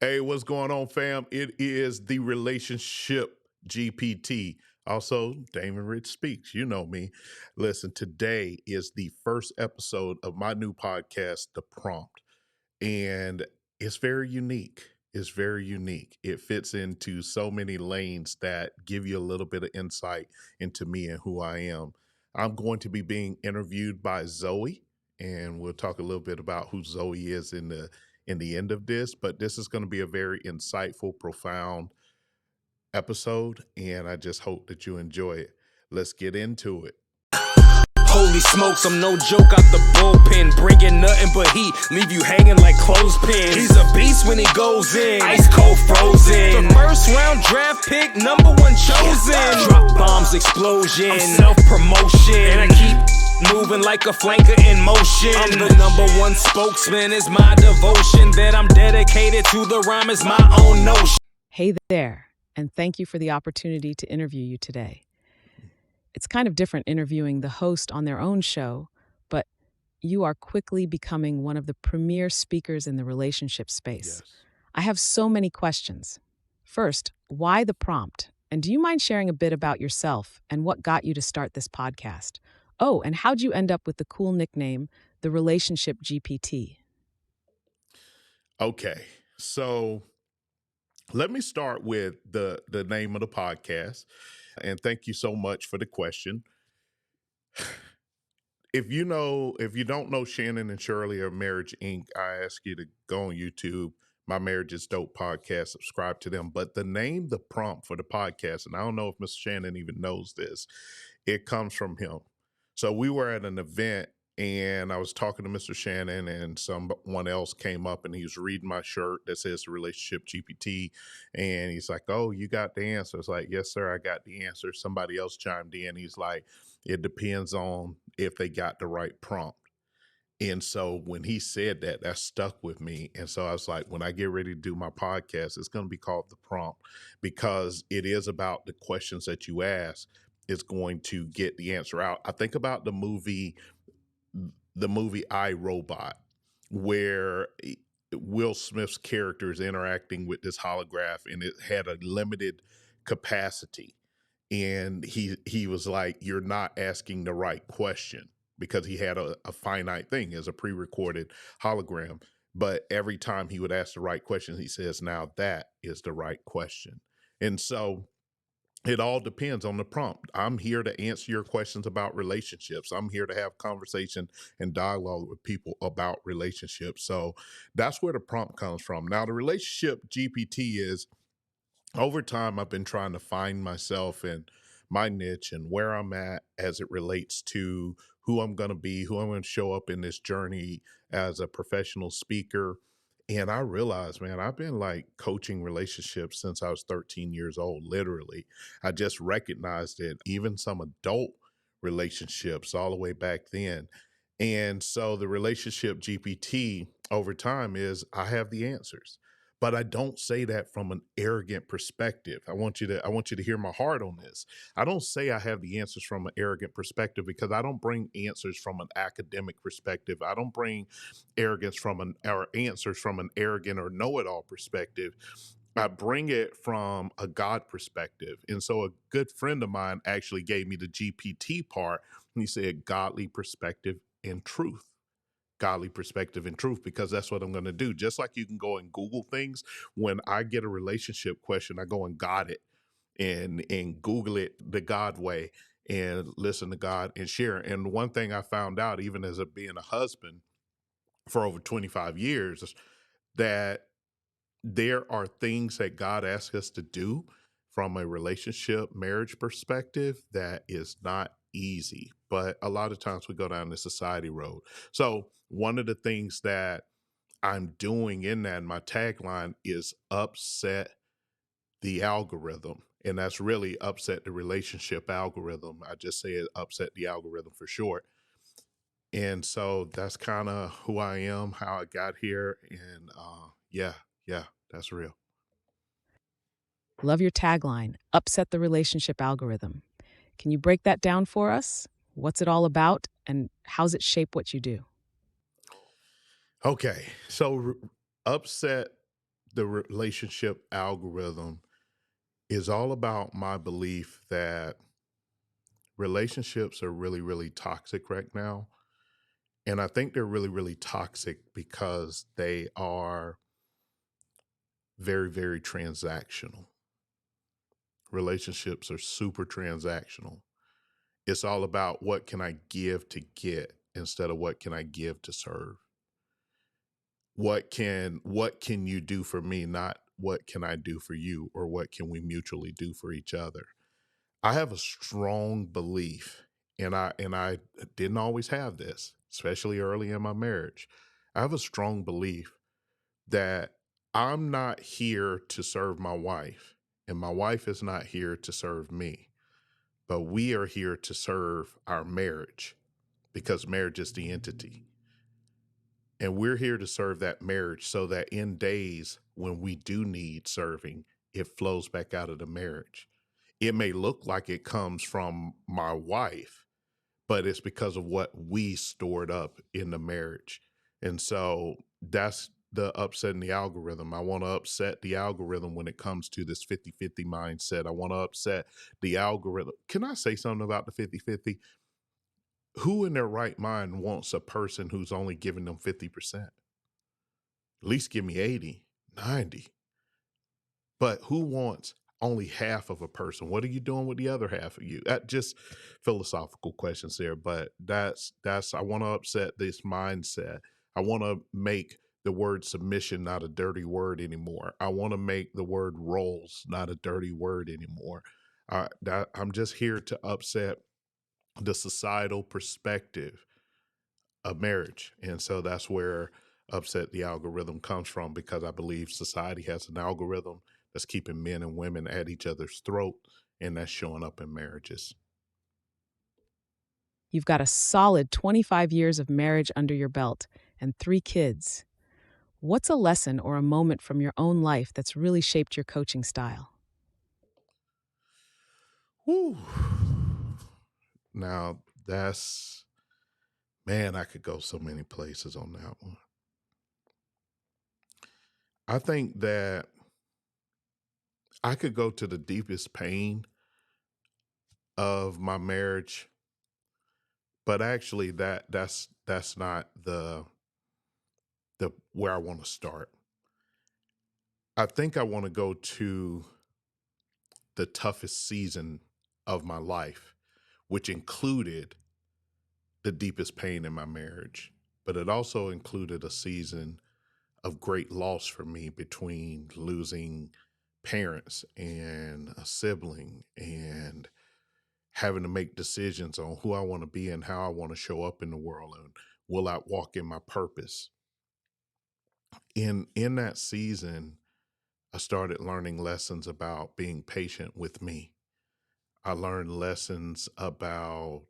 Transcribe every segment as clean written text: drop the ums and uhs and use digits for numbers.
Hey, what's going on, fam? It is the Relationship GPT. Also, Damon Rich Speaks. You know me. Listen, today is the first episode of my new podcast, The Prompt. And it's very unique. It's very unique. It fits into so many lanes that give you a little bit of insight into me and who I am. I'm going to be being interviewed by Zoe, and we'll talk a little bit about who Zoe is in the end of this. But this is going to be a very insightful, profound episode, and I just hope that you enjoy it. Let's get into it. Holy smokes, I'm no joke out the bullpen. Bringing nothing but heat, leave you hanging like clothespins. He's a beast when he goes in, ice cold frozen. The first round draft pick, number one chosen. Drop bombs, explosion, self-promotion. And I keep moving like a flanker in motion. I'm the number one spokesman, is my devotion. That I'm dedicated to the rhyme is my own notion. Hey there, and thank you for the opportunity to interview you today. It's kind of different interviewing the host on their own show, but you are quickly becoming one of the premier speakers in the relationship space. Yes. I have so many questions. First, why the prompt? And do you mind sharing a bit about yourself and what got you to start this podcast? Oh, and how'd you end up with the cool nickname, the Relationship GPT? Okay. So let me start with the name of the podcast. And thank you so much for the question. If you don't know Shannon and Shirley or Marriage Inc., I ask you to go on YouTube, My Marriage is Dope podcast, subscribe to them. But the name, the prompt for the podcast, and I don't know if Mr. Shannon even knows this, it comes from him. So we were at an event and I was talking to Mr. Shannon, and someone else came up and he was reading my shirt that says Relationship GPT. And he's like, "Oh, you got the answer." It's like, "Yes, sir, I got the answer." Somebody else chimed in. He's like, "It depends on if they got the right prompt." And so when he said that, that stuck with me. And so I was like, when I get ready to do my podcast, it's going to be called The Prompt, because it is about the questions that you ask. It's going to get the answer out. I think about the movie I, Robot, where Will Smith's character is interacting with this holograph, and it had a limited capacity. And he was like, "You're not asking the right question," because he had a finite thing as a pre-recorded hologram. But every time he would ask the right question, he says, "Now that is the right question." And so it all depends on the prompt. I'm here to answer your questions about relationships. I'm here to have conversation and dialogue with people about relationships. So that's where the prompt comes from. Now, the relationship GPT is, over time, I've been trying to find myself and my niche and where I'm at as it relates to who I'm going to be, who I'm going to show up in this journey as a professional speaker. And I realized, man, I've been like coaching relationships since I was 13 years old, literally. I just recognized it, even some adult relationships all the way back then. And so the relationship GPT over time is, I have the answers. But I don't say that from an arrogant perspective. I want you to hear my heart on this. I don't say I have the answers from an arrogant perspective, because I don't bring answers from an academic perspective. I don't bring answers from an arrogant or know-it-all perspective. I bring it from a God perspective. And so a good friend of mine actually gave me the GPT part, and he said godly perspective and truth. Godly perspective and truth, because that's what I'm going to do. Just like you can go and Google things, when I get a relationship question, I go and God it and Google it the God way and listen to God and share. And one thing I found out, even as being a husband for over 25 years, that there are things that God asks us to do from a relationship, marriage perspective that is not easy. But a lot of times we go down the society road. So one of the things that I'm doing in that, my tagline is upset the algorithm. And that's really upset the relationship algorithm. I just say it, upset the algorithm for short. And so that's kind of who I am, how I got here. And yeah, that's real. Love your tagline, upset the relationship algorithm. Can you break that down for us? What's it all about, and how's it shape what you do? Okay. So upset the relationship algorithm is all about my belief that relationships are really, really toxic right now. And I think they're really, really toxic because they are very, very transactional. Relationships are super transactional. It's all about what can I give to get instead of what can I give to serve. What can you do for me, not what can I do for you, or what can we mutually do for each other. I have a strong belief, and I didn't always have this, especially early in my marriage. I have a strong belief that I'm not here to serve my wife, and my wife is not here to serve me, but we are here to serve our marriage because marriage is the entity. And we're here to serve that marriage so that in days when we do need serving, it flows back out of the marriage. It may look like it comes from my wife, but it's because of what we stored up in the marriage. And so that's the upsetting the algorithm. I want to upset the algorithm when it comes to this 50-50 mindset. I want to upset the algorithm. Can I say something about the 50-50? Who in their right mind wants a person who's only giving them 50%? At least give me 80, 90. But who wants only half of a person? What are you doing with the other half of you? That just philosophical questions there, but that's I want to upset this mindset. I want to make the word submission not a dirty word anymore. I want to make the word roles not a dirty word anymore. I'm just here to upset the societal perspective of marriage. And so that's where upset the algorithm comes from, because I believe society has an algorithm that's keeping men and women at each other's throat, and that's showing up in marriages. You've got a solid 25 years of marriage under your belt and 3 kids. What's a lesson or a moment from your own life that's really shaped your coaching style? Whew. Now that's, man, I could go so many places on that one. I think that I could go to the deepest pain of my marriage, but actually that's not the where I want to start. I think I want to go to the toughest season of my life, which included the deepest pain in my marriage, but it also included a season of great loss for me between losing parents and a sibling and having to make decisions on who I want to be and how I want to show up in the world, and will I walk in my purpose. In that season, I started learning lessons about being patient with me. I learned lessons about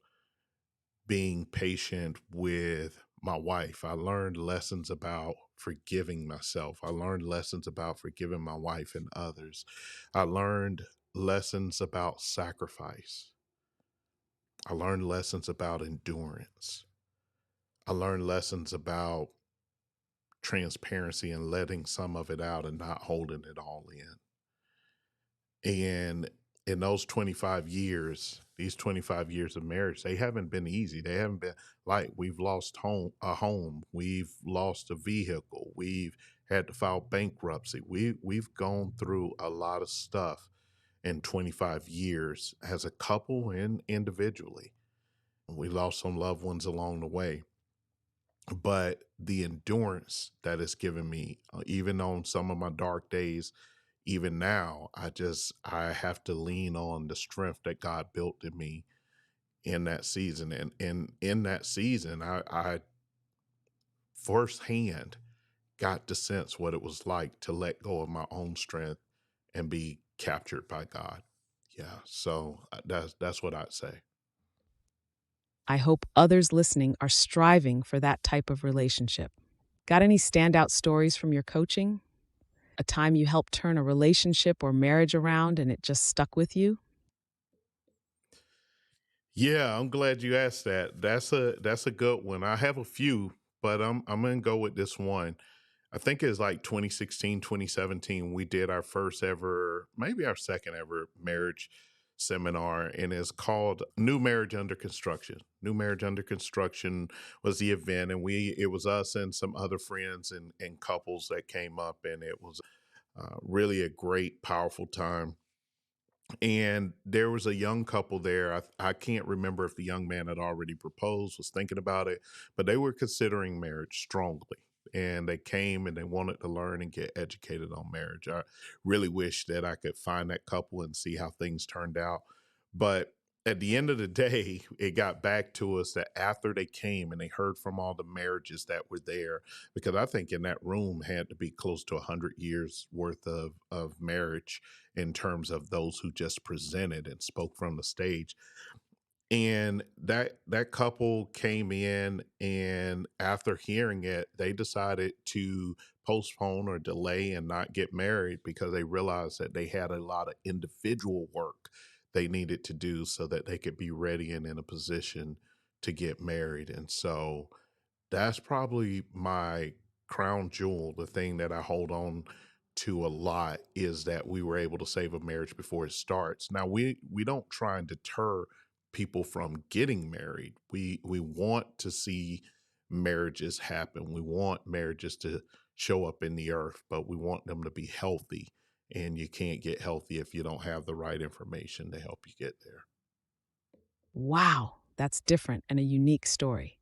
being patient with my wife. I learned lessons about forgiving myself. I learned lessons about forgiving my wife and others. I learned lessons about sacrifice. I learned lessons about endurance. I learned lessons about transparency and letting some of it out and not holding it all in. And in those 25 years, these 25 years of marriage, they haven't been easy. They haven't been like, we've lost a home, we've lost a vehicle, we've had to file bankruptcy. We've gone through a lot of stuff in 25 years as a couple and individually. We lost some loved ones along the way. But the endurance that it's given me, even on some of my dark days, even now, I have to lean on the strength that God built in me in that season. And in that season, I firsthand got to sense what it was like to let go of my own strength and be captured by God. Yeah. So that's what I'd say. I hope others listening are striving for that type of relationship. Got any standout stories from your coaching? A time you helped turn a relationship or marriage around and it just stuck with you? Yeah, I'm glad you asked that. That's a good one. I have a few, but I'm gonna go with this one. I think it's like 2016, 2017. We did our first ever, maybe our second ever marriage seminar, and it's called New Marriage Under Construction. New Marriage Under Construction was the event, and it was us and some other friends and couples that came up, and it was really a great, powerful time. And there was a young couple there. I can't remember if the young man had already proposed, was thinking about it, but they were considering marriage strongly. And they came and they wanted to learn and get educated on marriage. I really wish that I could find that couple and see how things turned out. But at the end of the day, it got back to us that after they came and they heard from all the marriages that were there, because I think in that room had to be close to 100 years worth of marriage in terms of those who just presented and spoke from the stage. And that couple came in, and after hearing it, they decided to postpone or delay and not get married because they realized that they had a lot of individual work they needed to do so that they could be ready and in a position to get married. And so that's probably my crown jewel. The thing that I hold on to a lot is that we were able to save a marriage before it starts. Now we don't try and deter people from getting married. We want to see marriages happen. We want marriages to show up in the earth, but we want them to be healthy. And you can't get healthy if you don't have the right information to help you get there. Wow, that's different and a unique story.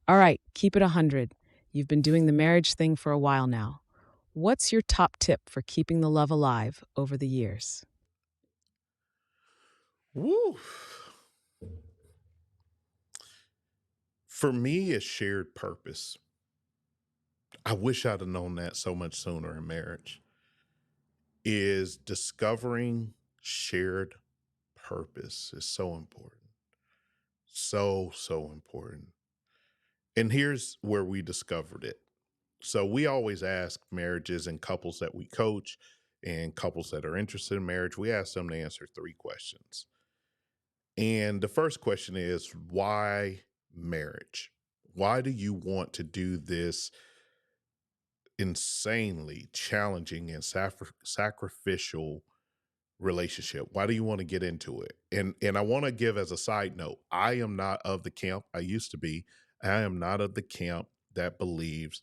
All right, keep it 100. You've been doing the marriage thing for a while now. What's your top tip for keeping the love alive over the years? Woo. For me, it's shared purpose. I wish I'd have known that so much sooner in marriage. Is discovering shared purpose is so important. So important. And here's where we discovered it. So we always ask marriages and couples that we coach and couples that are interested in marriage, we ask them to answer 3 questions. And the first question is, why marriage? Why do you want to do this insanely challenging and sacrificial relationship? Why do you want to get into it? And I want to give as a side note, I am not of the camp, I used to be, I am not of the camp that believes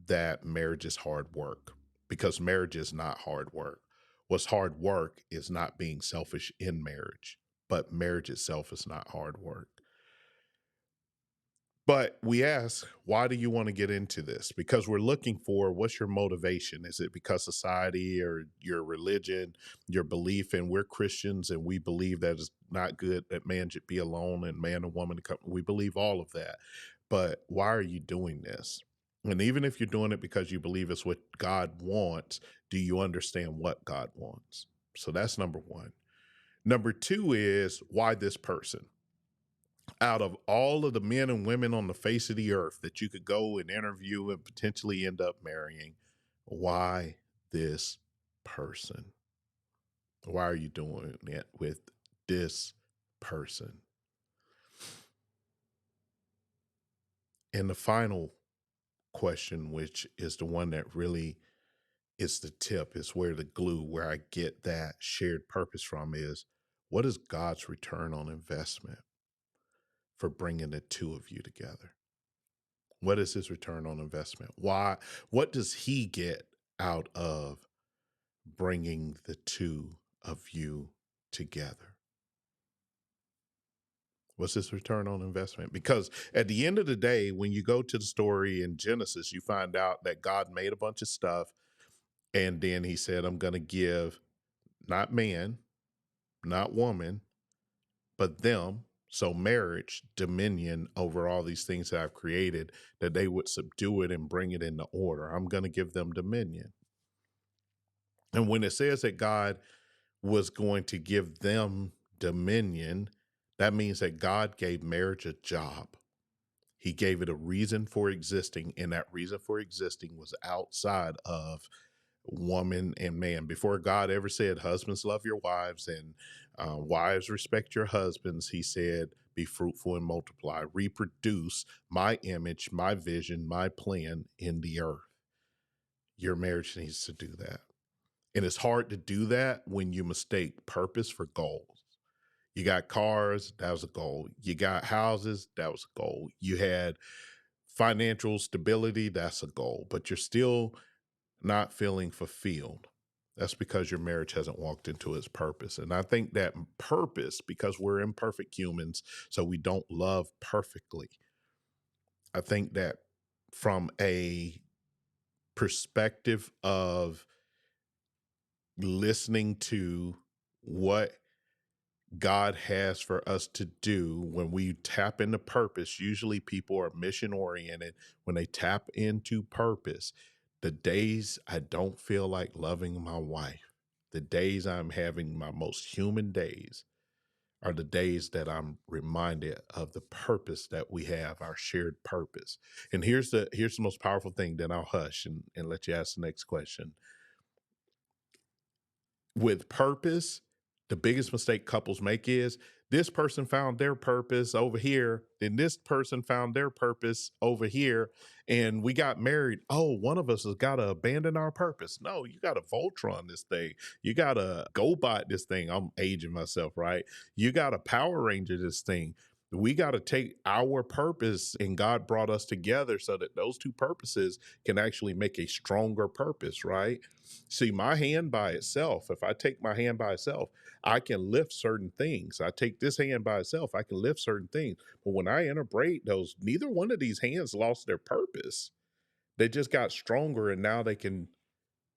that marriage is hard work, because marriage is not hard work. What's hard work is not being selfish in marriage, but marriage itself is not hard work. But we ask, why do you want to get into this? Because we're looking for, what's your motivation? Is it because society or your religion, your belief? And we're Christians and we believe that it's not good that man should be alone and man and woman to come. We believe all of that. But why are you doing this? And even if you're doing it because you believe it's what God wants, do you understand what God wants? So that's number one. Number two is, why this person? Out of all of the men and women on the face of the earth that you could go and interview and potentially end up marrying, why this person? Why are you doing it with this person? And the final question, which is the one that really is the tip, is where the glue, where I get that shared purpose from, is, what is God's return on investment for bringing the two of you together? What is his return on investment? Why? What does he get out of bringing the two of you together? What's his return on investment? Because at the end of the day, when you go to the story in Genesis, you find out that God made a bunch of stuff. And then he said, I'm going to give not man, not woman, but them. So marriage, dominion over all these things that I've created, that they would subdue it and bring it into order. I'm going to give them dominion. And when it says that God was going to give them dominion, that means that God gave marriage a job. He gave it a reason for existing, and that reason for existing was outside of woman and man. Before God ever said, husbands, love your wives, and wives, respect your husbands, he said, be fruitful and multiply, reproduce my image, my vision, my plan in the earth. your marriage needs to do that. And it's hard to do that when you mistake purpose for goals. You got cars, that was a goal. You got houses, that was a goal. You had financial stability, that's a goal. But you're still not feeling fulfilled. That's because your marriage hasn't walked into its purpose. And I think that purpose, because we're imperfect humans, so we don't love perfectly. I think that from a perspective of listening to what God has for us to do when we tap into purpose, usually people are mission oriented. When they tap into purpose, the days I don't feel like loving my wife, the days I'm having my most human days, are the days that I'm reminded of the purpose that we have, our shared purpose. And here's the most powerful thing, then I'll hush and let you ask the next question. With purpose, the biggest mistake couples make is this person found their purpose over here, then this person found their purpose over here, and we got married. Oh, one of us has got to abandon our purpose. No, you got to Voltron this thing. You got to Gobot this thing. I'm aging myself, right? You got to Power Ranger this thing. We got to take our purpose, and God brought us together so that those two purposes can actually make a stronger purpose, right? See, my hand by itself, if I take my hand by itself, I can lift certain things. I take this hand by itself, I can lift certain things. But when I integrate those, neither one of these hands lost their purpose. They just got stronger, and now they can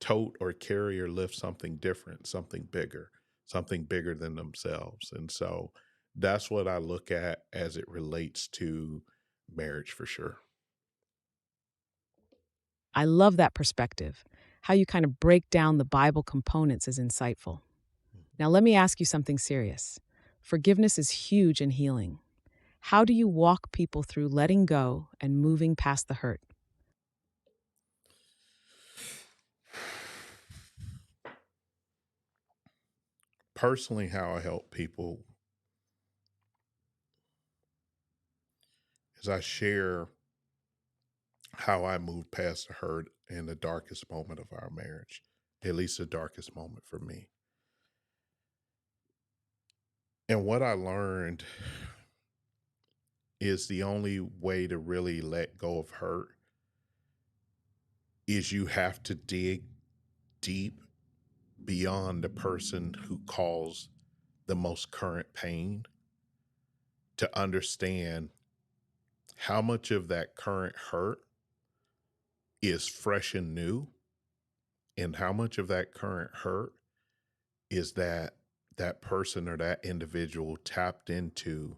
tote or carry or lift something different, something bigger than themselves. And so that's what I look at as it relates to marriage for sure. I love that perspective. How you kind of break down the Bible components is insightful. Now, let me ask you something serious. Forgiveness is huge in healing. How do you walk people through letting go and moving past the hurt? Personally, how I help people is I share how I moved past the hurt in the darkest moment of our marriage, at least the darkest moment for me. And what I learned is the only way to really let go of hurt is you have to dig deep beyond the person who caused the most current pain to understand how much of that current hurt is fresh and new, and how much of that current hurt is that person or that individual tapped into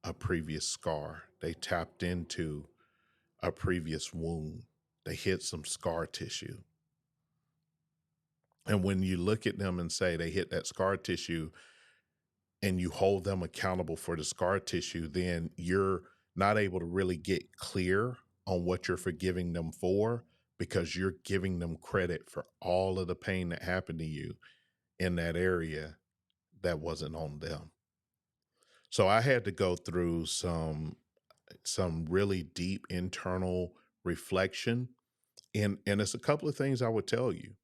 a previous scar. They tapped into a previous wound. They hit some scar tissue. And when you look at them and say they hit that scar tissue and you hold them accountable for the scar tissue, then you're not able to really get clear on what you're forgiving them for, because you're giving them credit for all of the pain that happened to you in that area that wasn't on them. So I had to go through some really deep internal reflection, and it's a couple of things I would tell you.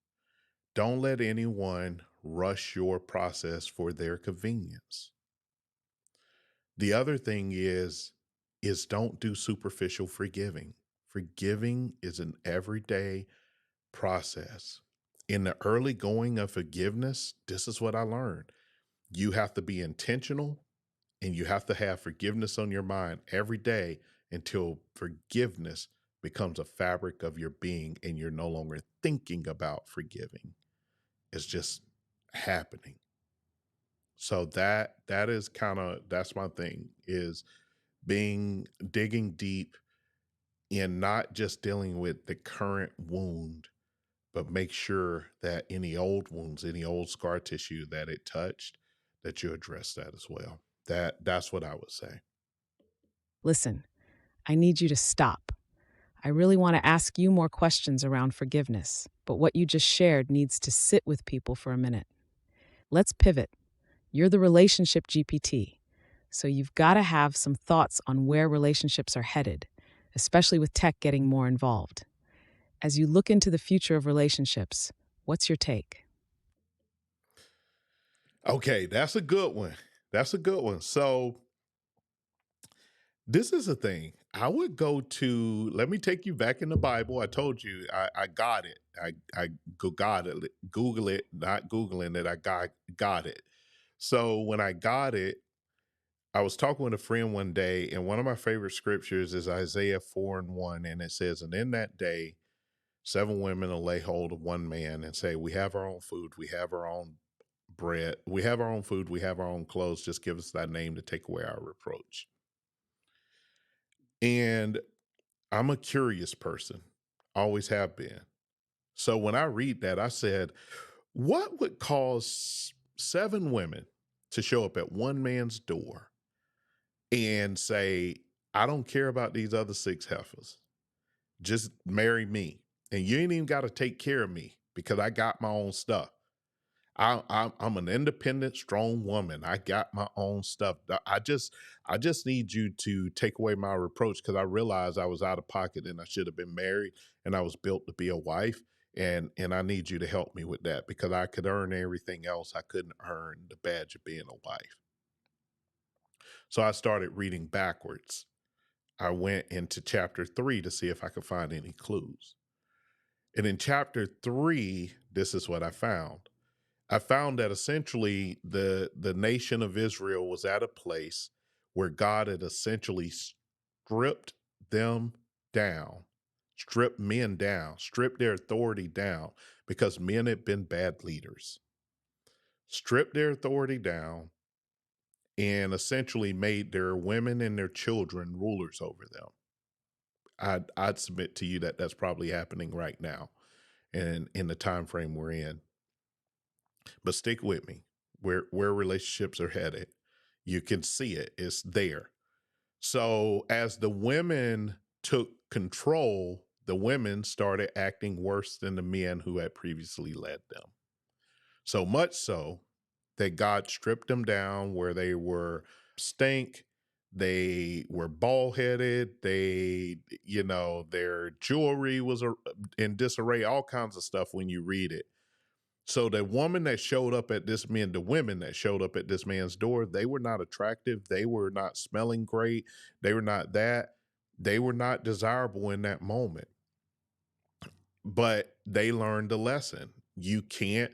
Don't let anyone rush your process for their convenience. The other thing is don't do superficial forgiving. Forgiving is an everyday process. In the early going of forgiveness, this is what I learned. You have to be intentional, and you have to have forgiveness on your mind every day until forgiveness becomes a fabric of your being and you're no longer thinking about forgiving. It's just happening. So that is that's my thing, is digging deep in not just dealing with the current wound, but make sure that any old wounds, any old scar tissue that it touched, that you address that as well. That's what I would say. Listen, I need you to stop. I really want to ask you more questions around forgiveness, but what you just shared needs to sit with people for a minute. Let's pivot. You're the relationship GPT, so you've got to have some thoughts on where relationships are headed, especially with tech getting more involved. As you look into the future of relationships, what's your take? Okay, that's a good one. That's a good one. So this is a thing. I would go to, let me take you back in the Bible. I told you I got it. Got it. Google it, not Googling it. I got it. So when I got it, I was talking with a friend one day, and one of my favorite scriptures is Isaiah 4 and 1. And it says, and in that day, 7 women will lay hold of one man and say, we have our own food, we have our own bread, we have our own food, we have our own clothes. Just give us thy name to take away our reproach. And I'm a curious person, always have been. So when I read that, I said, what would cause 7 women to show up at one man's door and say, I don't care about these other 6 heifers, just marry me. And you ain't even got to take care of me because I got my own stuff. I'm an independent, strong woman. I got my own stuff. I just need you to take away my reproach because I realized I was out of pocket and I should have been married and I was built to be a wife. And I need you to help me with that because I could earn everything else. I couldn't earn the badge of being a wife. So I started reading backwards. I went into chapter 3 to see if I could find any clues. And in chapter 3, this is what I found. I found that essentially the nation of Israel was at a place where God had essentially stripped them down, stripped men down, stripped their authority down because men had been bad leaders, stripped their authority down, and essentially made their women and their children rulers over them. I'd submit to you that that's probably happening right now and in the time frame we're in. But stick with me. Where relationships are headed, you can see it. It's there. So as the women took control, the women started acting worse than the men who had previously led them. So much so that God stripped them down where they were stink. They were bald headed. Their jewelry was in disarray, all kinds of stuff when you read it. So the woman that showed up at this man, the women that showed up at this man's door, they were not attractive. They were not smelling great. They were not that. They were not desirable in that moment. But they learned the lesson. You can't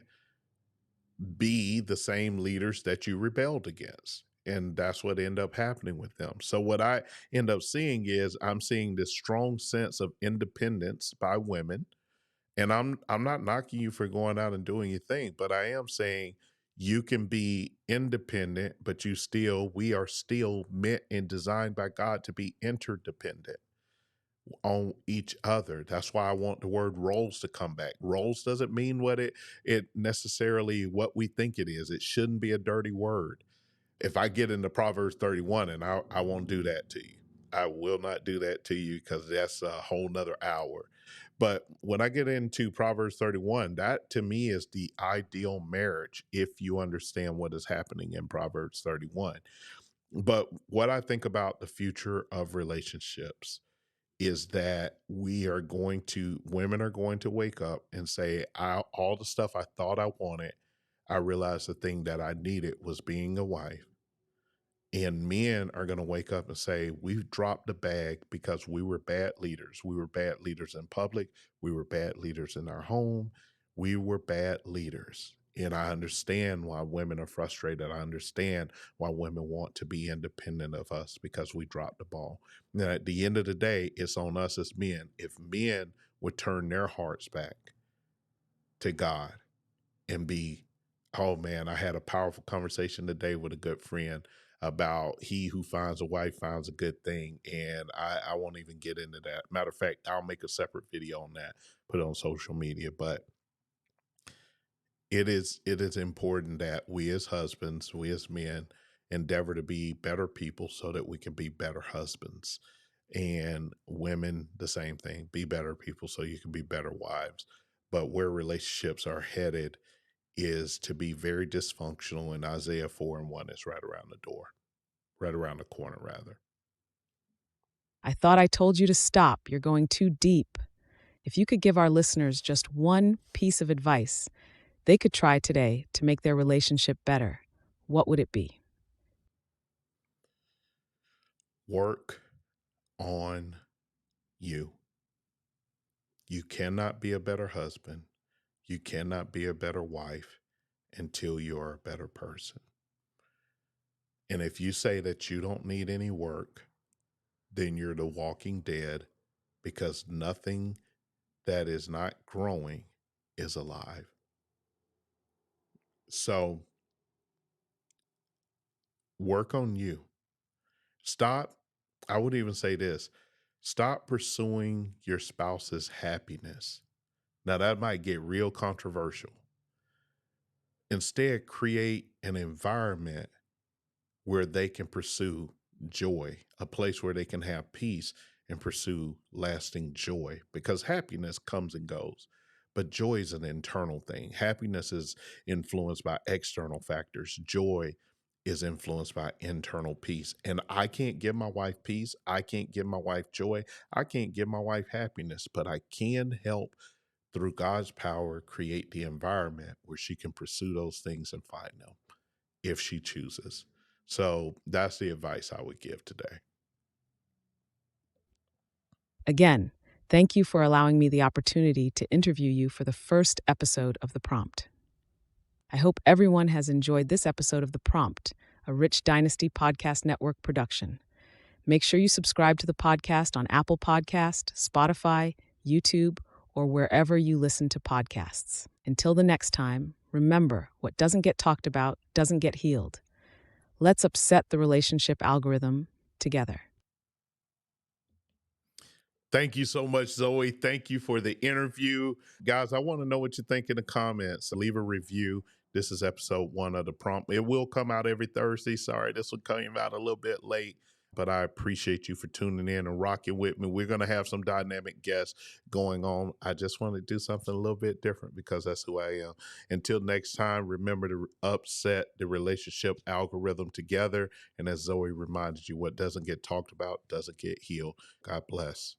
be the same leaders that you rebelled against. And that's what ended up happening with them. So what I end up seeing is I'm seeing this strong sense of independence by women. And I'm not knocking you for going out and doing your thing, but I am saying you can be independent, but we are still meant and designed by God to be interdependent on each other. That's why I want the word roles to come back. Roles doesn't mean it necessarily what we think it is. It shouldn't be a dirty word. If I get into Proverbs 31, and I won't do that to you. I will not do that to you because that's a whole nother hour. But when I get into Proverbs 31, that to me is the ideal marriage if you understand what is happening in Proverbs 31. But what I think about the future of relationships is that women are going to wake up and say, all the stuff I thought I wanted, I realized the thing that I needed was being a wife. And men are going to wake up and say, we've dropped the bag because we were bad leaders. We were bad leaders in public. We were bad leaders in our home. We were bad leaders. And I understand why women are frustrated. I understand why women want to be independent of us because we dropped the ball. Now, at the end of the day, it's on us as men. If men would turn their hearts back to God and be, oh man, I had a powerful conversation today with a good friend about he who finds a wife finds a good thing. And I won't even get into that. Matter of fact, I'll make a separate video on that, put it on social media. But it is important that we as husbands, we as men, endeavor to be better people so that we can be better husbands. And women, the same thing, be better people so you can be better wives. But where relationships are headed is to be very dysfunctional, and Isaiah 4 and 1 is right around the door, right around the corner, rather. I thought I told you to stop. You're going too deep. If you could give our listeners just one piece of advice they could try today to make their relationship better, what would it be? Work on you. You cannot be a better husband. You cannot be a better wife until you're a better person. And if you say that you don't need any work, then you're the walking dead, because nothing that is not growing is alive. So work on you. Stop. I would even say this: stop pursuing your spouse's happiness. Now, that might get real controversial. Instead, create an environment where they can pursue joy, a place where they can have peace and pursue lasting joy, because happiness comes and goes. But joy is an internal thing. Happiness is influenced by external factors. Joy is influenced by internal peace. And I can't give my wife peace. I can't give my wife joy. I can't give my wife happiness, but I can help through God's power create the environment where she can pursue those things and find them if she chooses. So that's the advice I would give today. Again, thank you for allowing me the opportunity to interview you for the first episode of The Prompt. I hope everyone has enjoyed this episode of The Prompt, a Rich Dynasty Podcast Network production. Make sure you subscribe to the podcast on Apple Podcast, Spotify, YouTube, or wherever you listen to podcasts. Until the next time, remember, what doesn't get talked about doesn't get healed. Let's upset the relationship algorithm together. Thank you so much, Zoe. Thank you for the interview. Guys, I want to know what you think in the comments. Leave a review. This is episode 1 of The Prompt. It will come out every Thursday. Sorry, this one came out a little bit late, but I appreciate you for tuning in and rocking with me. We're going to have some dynamic guests going on. I just want to do something a little bit different because that's who I am. Until next time, remember to upset the relationship algorithm together. And as Zoe reminded you, what doesn't get talked about doesn't get healed. God bless.